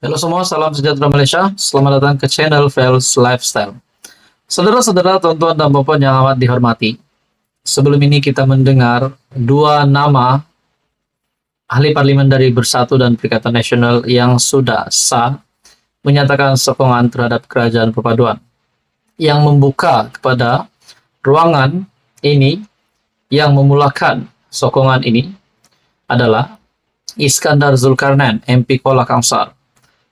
Halo semua, salam sejahtera Malaysia. Selamat datang ke channel Vels Lifestyle. Saudara-saudara, tuan-tuan dan puan yang amat dihormati. Sebelum ini kita mendengar dua nama ahli parlimen dari Bersatu dan Perikatan Nasional yang sudah sah menyatakan sokongan terhadap kerajaan perpaduan. Yang membuka kepada ruangan ini, yang memulakan sokongan ini adalah Iskandar Zulkarnain, MP Kuala Kangsar.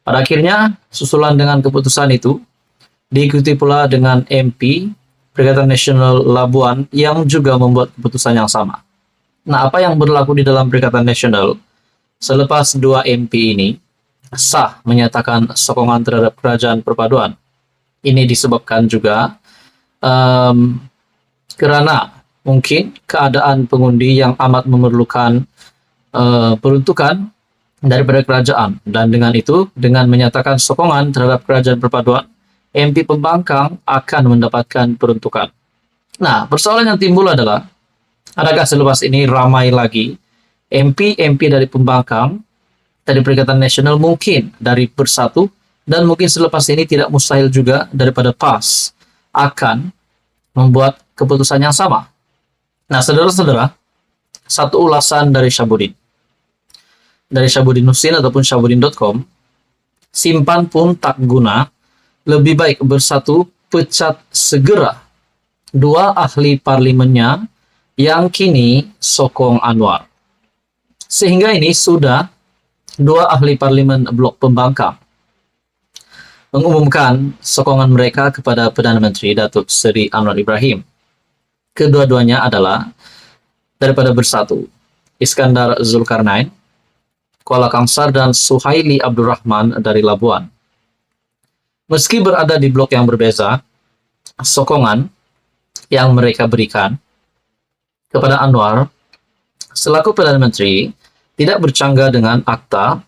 Pada akhirnya, susulan dengan keputusan itu, diikuti pula dengan MP Perikatan Nasional Labuan yang juga membuat keputusan yang sama. Nah, apa yang berlaku di dalam Perikatan Nasional selepas dua MP ini sah menyatakan sokongan terhadap kerajaan perpaduan? Ini disebabkan juga karena mungkin keadaan pengundi yang amat memerlukan peruntukan daripada kerajaan, dan dengan itu, dengan menyatakan sokongan terhadap kerajaan perpaduan, MP Pembangkang akan mendapatkan peruntukan. Nah, persoalan yang timbul adalah, adakah selepas ini ramai lagi MP dari Pembangkang, dari Perikatan Nasional, mungkin dari Bersatu, dan mungkin selepas ini tidak mustahil juga daripada PAS akan membuat keputusan yang sama. Nah, saudara-saudara, satu ulasan dari Syabudin Husin ataupun syabudin.com, simpan pun tak guna, lebih baik Bersatu pecat segera dua ahli parlimennya yang kini sokong Anwar. Sehingga ini sudah dua ahli parlimen blok Pembangkang mengumumkan sokongan mereka kepada Perdana Menteri Datuk Seri Anwar Ibrahim. Kedua-duanya adalah daripada Bersatu, Iskandar Zulkarnain, Kuala Kangsar, dan Suhaili Abdul Rahman dari Labuan. Meski berada di blok yang berbeza, sokongan yang mereka berikan kepada Anwar selaku Perdana Menteri tidak bercanggah dengan akta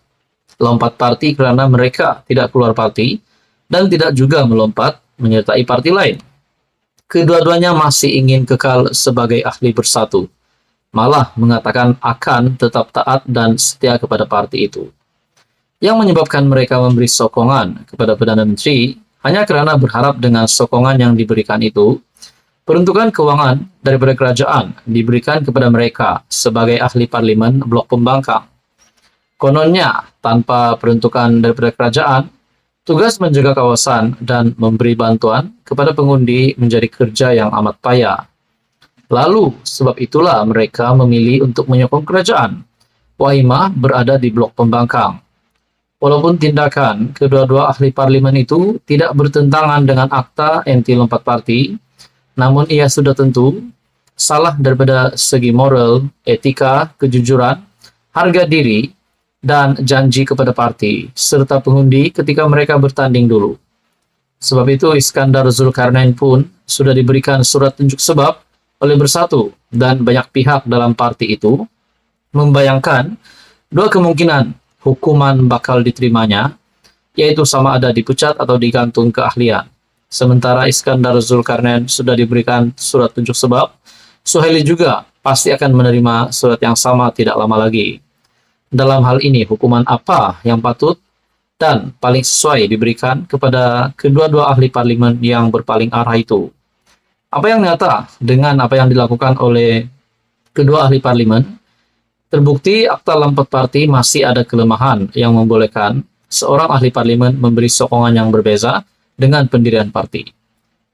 lompat parti kerana mereka tidak keluar parti dan tidak juga melompat menyertai parti lain. Kedua-duanya masih ingin kekal sebagai ahli Bersatu, malah mengatakan akan tetap taat dan setia kepada parti itu. Yang menyebabkan mereka memberi sokongan kepada Perdana Menteri hanya kerana berharap dengan sokongan yang diberikan itu, peruntukan keuangan daripada kerajaan diberikan kepada mereka sebagai ahli parlimen blok Pembangkang. Kononnya, tanpa peruntukan daripada kerajaan, tugas menjaga kawasan dan memberi bantuan kepada pengundi menjadi kerja yang amat payah. Lalu, sebab itulah mereka memilih untuk menyokong kerajaan. Wahimah berada di blok Pembangkang. Walaupun tindakan kedua-dua ahli parlimen itu tidak bertentangan dengan akta anti lompat parti, namun ia sudah tentu salah daripada segi moral, etika, kejujuran, harga diri, dan janji kepada parti, serta pengundi ketika mereka bertanding dulu. Sebab itu, Iskandar Zulkarnain pun sudah diberikan surat tunjuk sebab oleh Bersatu, dan banyak pihak dalam parti itu membayangkan dua kemungkinan hukuman bakal diterimanya, yaitu sama ada dipecat atau digantung keahlian. Sementara Iskandar Zulkarnain sudah diberikan surat tunjuk sebab, Suhaili juga pasti akan menerima surat yang sama tidak lama lagi. Dalam hal ini, hukuman apa yang patut dan paling sesuai diberikan kepada kedua-dua ahli parlimen yang berpaling arah itu? Apa yang nyata dengan apa yang dilakukan oleh kedua ahli parlimen? Terbukti akta lompat parti masih ada kelemahan yang membolehkan seorang ahli parlimen memberi sokongan yang berbeza dengan pendirian parti.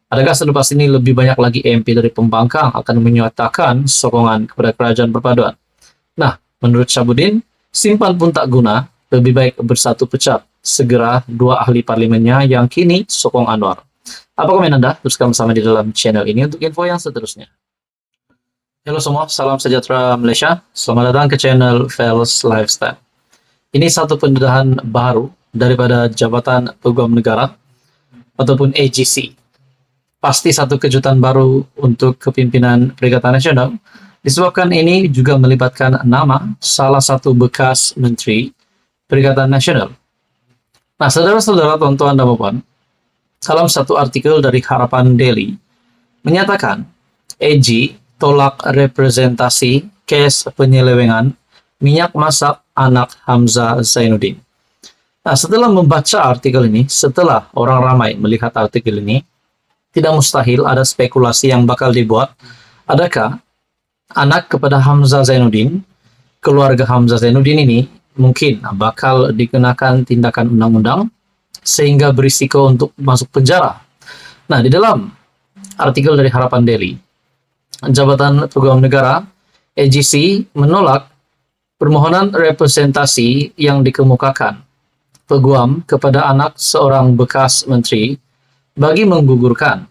Adakah selepas ini lebih banyak lagi MP dari Pembangkang akan menyatakan sokongan kepada kerajaan perpaduan? Nah, menurut Syabudin, simpan pun tak guna, lebih baik Bersatu pecat segera dua ahli parlimennya yang kini sokong Anwar. Apa komen Anda? Teruskan bersama di dalam channel ini untuk info yang seterusnya. Halo semua, salam sejahtera Malaysia. Selamat datang ke channel Vels Lifestyle. Ini satu pendedahan baru daripada Jabatan Peguam Negara ataupun AGC. Pasti satu kejutan baru untuk kepimpinan Perikatan Nasional, disebabkan ini juga melibatkan nama salah satu bekas Menteri Perikatan Nasional. Nah, saudara-saudara, tuan-tuan dan puan, dalam satu artikel dari Harapan Daily, menyatakan AG tolak representasi kes penyelewengan minyak masak anak Hamzah Zainuddin. Nah, setelah membaca artikel ini, setelah orang ramai melihat artikel ini, tidak mustahil ada spekulasi yang bakal dibuat. Adakah anak kepada Hamzah Zainuddin, keluarga Hamzah Zainuddin ini mungkin bakal dikenakan tindakan undang-undang sehingga berisiko untuk masuk penjara? Nah, di dalam artikel dari Harapan Daily, Jabatan Peguam Negara AGC menolak permohonan representasi yang dikemukakan peguam kepada anak seorang bekas menteri bagi menggugurkan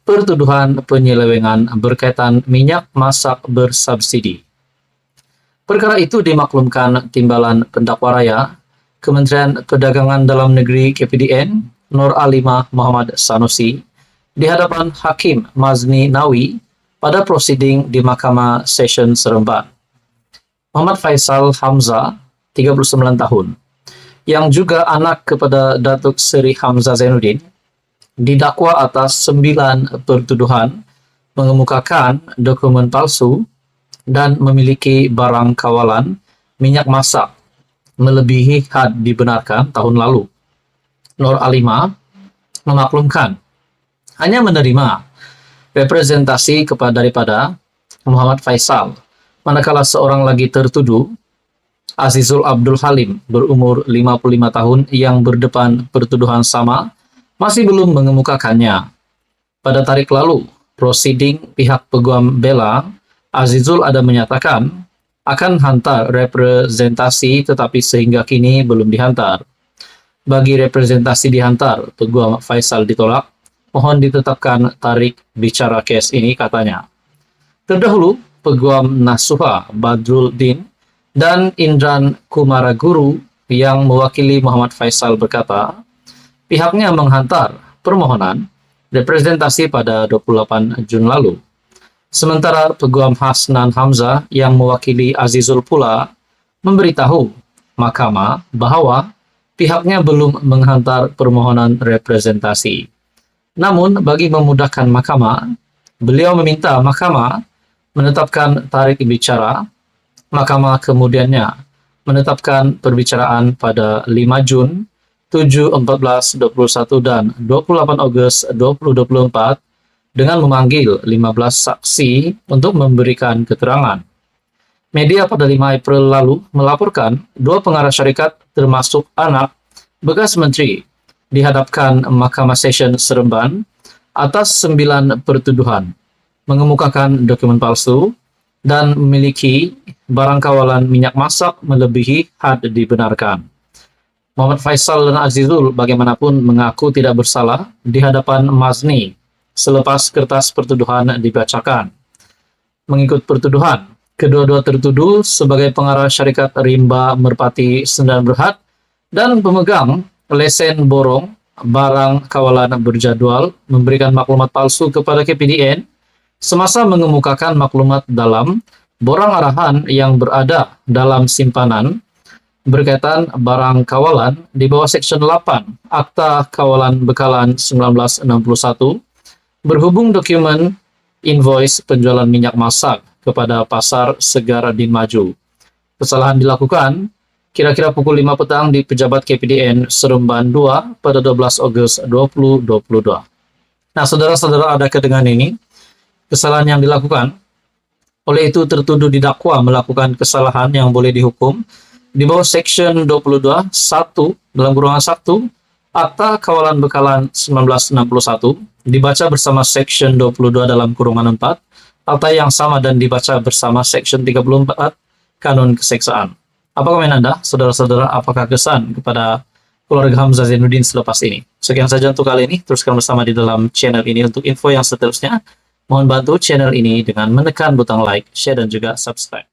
pertuduhan penyelewengan berkaitan minyak masak bersubsidi. Perkara itu dimaklumkan Timbalan Pendakwa Raya Kementerian Perdagangan Dalam Negeri KPDN Nur Alimah Muhammad Sanusi di hadapan Hakim Mazni Nawi pada prosiding di Mahkamah Session Seremban. Muhammad Faisal Hamzah, 39 tahun, yang juga anak kepada Datuk Seri Hamzah Zainuddin, didakwa atas 9 pertuduhan mengemukakan dokumen palsu dan memiliki barang kawalan minyak masak melebihi had dibenarkan tahun lalu. Nur Alimah memaklumkan hanya menerima representasi daripada Muhammad Faisal, manakala seorang lagi tertuduh, Azizul Abdul Halim, berumur 55 tahun yang berdepan pertuduhan sama, masih belum mengemukakannya. Pada tarik lalu, prosiding pihak peguam bela, Azizul ada menyatakan akan hantar representasi tetapi sehingga kini belum dihantar. Bagi representasi dihantar, peguam Faisal ditolak, mohon ditetapkan tarik bicara kes ini, katanya. Terdahulu, peguam Nasuha Badrul Din dan Indran Kumaraguru yang mewakili Muhammad Faisal berkata, pihaknya menghantar permohonan representasi pada 28 Jun lalu. Sementara peguam Hasnan Hamzah yang mewakili Azizul pula memberitahu mahkamah bahwa pihaknya belum menghantar permohonan representasi. Namun, bagi memudahkan mahkamah, beliau meminta mahkamah menetapkan tarik bicara. Mahkamah kemudiannya menetapkan perbicaraan pada 5 Jun, 7, 14, 21, dan 28 Agustus 2024 dengan memanggil 15 saksi untuk memberikan keterangan. Media pada 5 April lalu melaporkan 2 pengarah syarikat termasuk anak bekas menteri dihadapkan Mahkamah Session Seremban atas 9 pertuduhan mengemukakan dokumen palsu dan memiliki barang kawalan minyak masak melebihi had dibenarkan. Muhammad Faisal dan Azizul bagaimanapun mengaku tidak bersalah di hadapan Mazni selepas kertas pertuduhan dibacakan. Mengikut pertuduhan, kedua-dua tertuduh sebagai pengarah syarikat Rimba Merpati Sendang Berhad dan pemegang lesen borong barang kawalan berjadwal memberikan maklumat palsu kepada KPDN semasa mengemukakan maklumat dalam borang arahan yang berada dalam simpanan berkaitan barang kawalan di bawah Section 8 Akta Kawalan Bekalan 1961 berhubung dokumen invoice penjualan minyak masak kepada Pasar Segaradin Maju. Kesalahan dilakukan kira-kira pukul 5 petang di pejabat KPDN Seremban 2 pada 12 Agustus 2022. Nah, saudara-saudara, adakah dengan ini kesalahan yang dilakukan? Oleh itu, tertuduh didakwa melakukan kesalahan yang boleh dihukum di bawah Section 22 1 dalam kurungan 1 Akta Kawalan Bekalan 1961 dibaca bersama Section 22 dalam kurungan 4 akta yang sama dan dibaca bersama Section 34 Kanun Keseksaan. Apa komen Anda, saudara-saudara? Apakah kesan kepada keluarga Hamzah Zainuddin selepas ini? Sekian saja untuk kali ini. Teruskan bersama di dalam channel ini untuk info yang seterusnya. Mohon bantu channel ini dengan menekan butang like, share, dan juga subscribe.